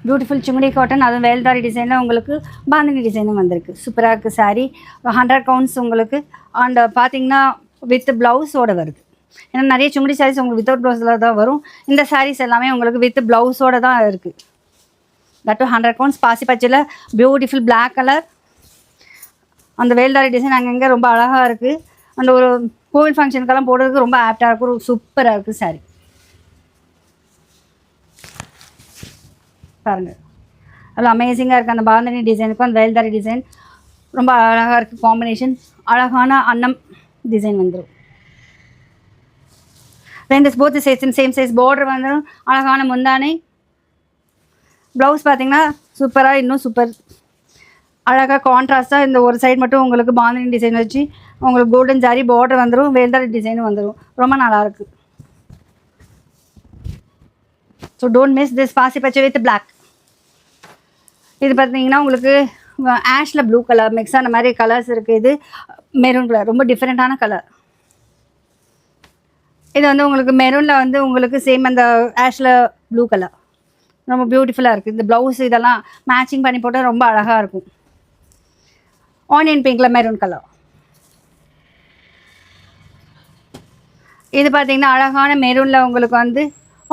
Beautiful சிமுடி cotton, அதுவும் வேல்தாரி டிசைனில் உங்களுக்கு பாந்தினி டிசைனும் வந்திருக்கு. சூப்பராக இருக்குது சாரீ. 100 கவுண்ட்ஸ் உங்களுக்கு. அண்ட் பார்த்தீங்கன்னா வித் ப்ளவுஸோடு வருது. ஏன்னா நிறைய சிமுடி சாரீஸ் உங்களுக்கு வித்தவுட் ப்ளவுஸில் தான் வரும். இந்த சாரீஸ் எல்லாமே உங்களுக்கு வித் ப்ளவுஸோடு தான் இருக்குது. That 100 counts. பாசி பச்சையில் பியூட்டிஃபுல் பிளாக் கலர். அந்த வேல்தாரி டிசைன் அங்கங்கே ரொம்ப அழகாக இருக்குது. அந்த ஒரு கோவில் ஃபங்க்ஷனுக்கெல்லாம் போடுறதுக்கு ரொம்ப ஆப்டாக இருக்கும். சூப்பராக இருக்குது சாரீ. பாருங்கள், அவ்வளோ அமேசிங்காக இருக்குது. அந்த பாந்தினி டிசைனுக்கும் அந்த வேல்தாரி டிசைன் ரொம்ப அழகாக இருக்குது. காம்பினேஷன் அழகான அன்னம் டிசைன் வந்துடும். ரெண்டு போத் சேம் சைஸ் பார்டர் வந்துடும். அழகான முந்தானை. ப்ளவுஸ் பார்த்தீங்கன்னா சூப்பராக, இன்னும் சூப்பர் அழகாக கான்ட்ராஸ்ட்டாக இந்த ஒரு சைடு மட்டும் உங்களுக்கு பாந்தினி டிசைன் வச்சு உங்களுக்கு கோல்டன் ஜாரி பார்டர் வந்துடும். வேல்தாரி டிசைனும் வந்துடும். ரொம்ப நல்லாயிருக்கு. ஸோ டோன்ட் மிஸ் திஸ் பாசி பச்சை வித் பிளாக். இது பார்த்தீங்கன்னா உங்களுக்கு ஆஷில் ப்ளூ கலர் மிக்ஸ் ஆன மாதிரி கலர்ஸ் இருக்குது. இது மெரூன் கலர், ரொம்ப டிஃப்ரெண்ட்டான கலர். இது வந்து உங்களுக்கு மெரூனில் வந்து உங்களுக்கு சேம் அந்த ஆஷில் ப்ளூ கலர் ரொம்ப பியூட்டிஃபுல்லாக இருக்குது. இந்த ப்ளவுஸ் இதெல்லாம் மேட்சிங் பண்ணி போட்டால் ரொம்ப அழகாக இருக்கும். ஆனியன் பிங்க்கில் மெரூன் கலர். இது பார்த்தீங்கன்னா அழகான மெரூனில் உங்களுக்கு வந்து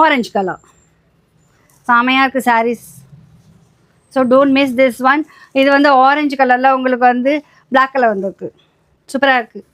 ஆரஞ்சு கலர். செமையாக இருக்குது saris. So don't miss this one. இது வந்து ஆரஞ்சு கலரில் உங்களுக்கு வந்து பிளாக் கலர் வந்துருக்கு. சூப்பராக இருக்குது.